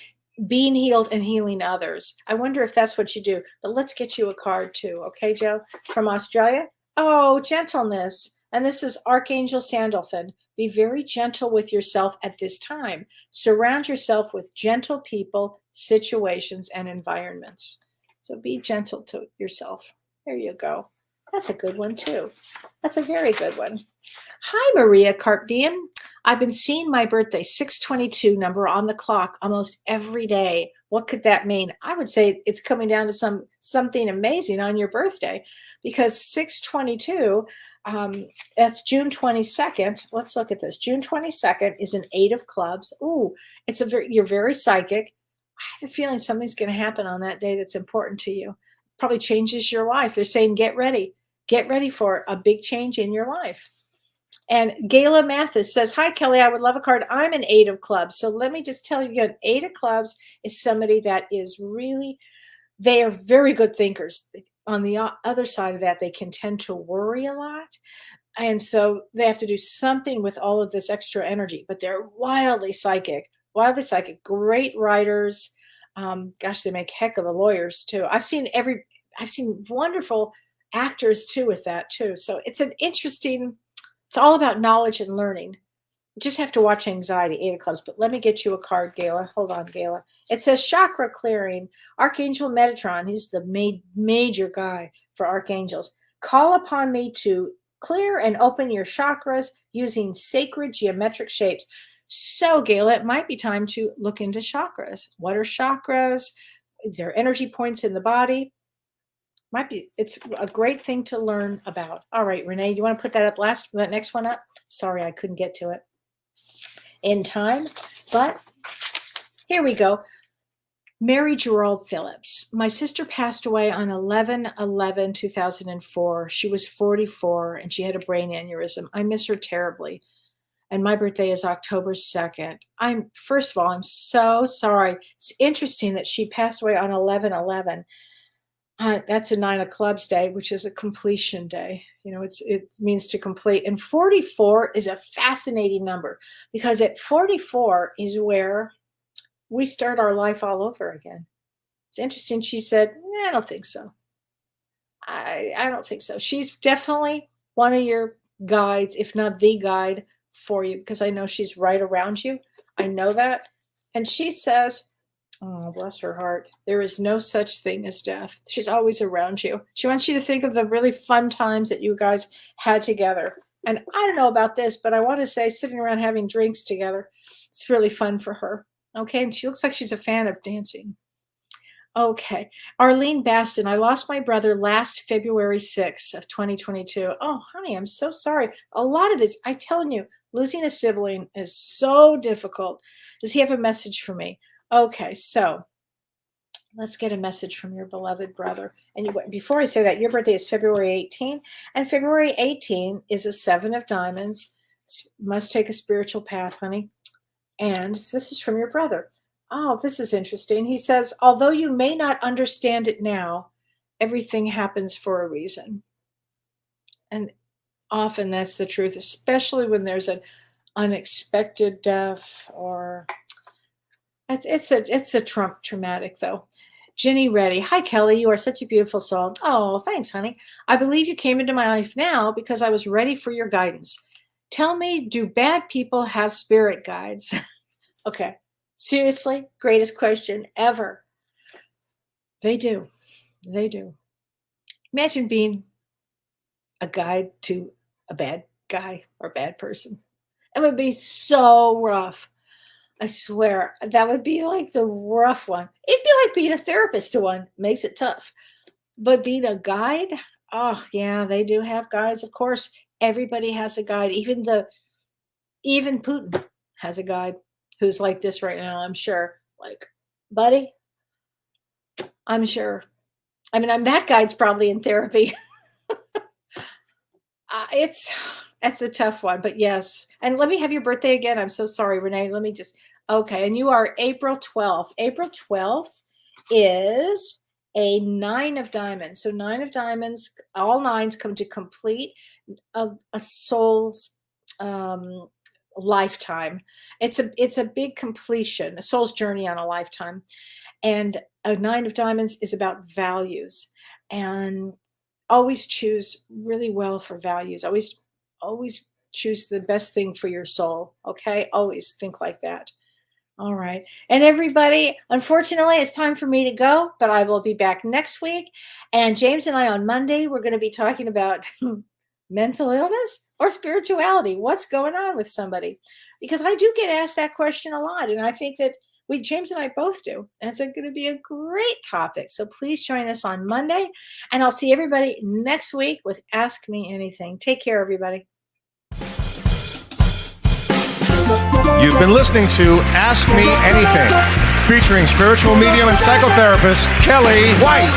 being healed and healing others. I wonder if that's what you do. But let's get you a card too. Okay, Joe? From Australia? Oh, gentleness. And this is Archangel Sandalphon. Be very gentle with yourself at this time. Surround yourself with gentle people, situations, and environments. So be gentle to yourself. There you go. That's a good one too. That's a very good one. Hi, Maria Carpdian. I've been seeing my birthday 622 number on the clock almost every day. What could that mean? I would say it's coming down to something amazing on your birthday, because 622, that's June 22nd. Let's look at this. June 22nd is an 8 of clubs. Ooh, you're very psychic. I have a feeling something's going to happen on that day that's important to you. Probably changes your life. They're saying, get ready. Get ready for a big change in your life. And Gayla Mathis says, hi, Kellee, I would love a card. I'm an 8 of clubs. So let me just tell you again, 8 of clubs is somebody that is really, they are very good thinkers. On the other side of that, they can tend to worry a lot. And so they have to do something with all of this extra energy, but they're wildly psychic, great writers. Gosh, they make heck of a lawyers too. I've seen wonderful actors too with that too. So it's all about knowledge and learning. Just have to watch anxiety, 8 of clubs. But let me get you a card, Gayla. Hold on, Gayla. It says chakra clearing. Archangel Metatron. He's the major guy for archangels. Call upon me to clear and open your chakras using sacred geometric shapes. So, Gayla, it might be time to look into chakras. What are chakras? Is there energy points in the body? It's a great thing to learn about. All right, Renee, you want to put that next one up? Sorry, I couldn't get to it in time, but here we go. Mary Gerald Phillips. My sister passed away on 11/11/2004. She was 44 and she had a brain aneurysm. I miss her terribly. And my birthday is October 2nd. First of all, I'm so sorry. It's interesting that she passed away on 11/11. That's a 9 of clubs day, which is a completion day. It means to complete. And 44 is a fascinating number because at 44 is where we start our life all over again. It's interesting. She said, I don't think so. I don't think so. She's definitely one of your guides, if not the guide for you, because I know she's right around you. I know that. And she says, oh, bless her heart, there is no such thing as death. She's always around you. She wants you to think of the really fun times that you guys had together. And I don't know about this, but I want to say sitting around having drinks together, it's really fun for her. Okay, and she looks like she's a fan of dancing. Okay, Arlene Baston, I lost my brother last February 6th of 2022. Oh, honey, I'm so sorry. A lot of this, I'm telling you, losing a sibling is so difficult. Does he have a message for me? Okay, so let's get a message from your beloved brother. And before I say that, your birthday is February 18, and February 18 is a 7 of diamonds. Must take a spiritual path, honey. And this is from your brother. Oh, this is interesting. He says, although you may not understand it now, everything happens for a reason. And often that's the truth, especially when there's an unexpected death or it's a traumatic though. Jenny Reddy. Hi, Kellee. You are such a beautiful soul. Oh, thanks, honey. I believe you came into my life now because I was ready for your guidance. Tell me, do bad people have spirit guides? Okay. Seriously, greatest question ever. They do. They do. Imagine being a guide to a bad guy or bad person. It would be so rough. I swear, that would be like the rough one. It'd be like being a therapist to one. Makes it tough. But being a guide, oh, yeah, they do have guides. Of course, everybody has a guide. Even Putin has a guide who's like this right now, I'm sure. Like, buddy, I'm sure. I mean, that guide's probably in therapy. It's a tough one, but yes. And let me have your birthday again. I'm so sorry, Renee. Okay. And you are April 12th. April 12th is a 9 of diamonds. So 9 of diamonds, all 9s come to complete a soul's lifetime. It's a big completion, a soul's journey on a lifetime. And a 9 of diamonds is about values. And always choose really well for values. Always choose the best thing for your soul. Okay? Always think like that. All right. And everybody, unfortunately, it's time for me to go, but I will be back next week. And James and I on Monday, we're going to be talking about mental illness or spirituality. What's going on with somebody? Because I do get asked that question a lot. And I think that James and I both do. And it's going to be a great topic. So please join us on Monday. And I'll see everybody next week with Ask Me Anything. Take care, everybody.
You've been listening to Ask Me Anything, featuring spiritual medium and psychotherapist Kellee White.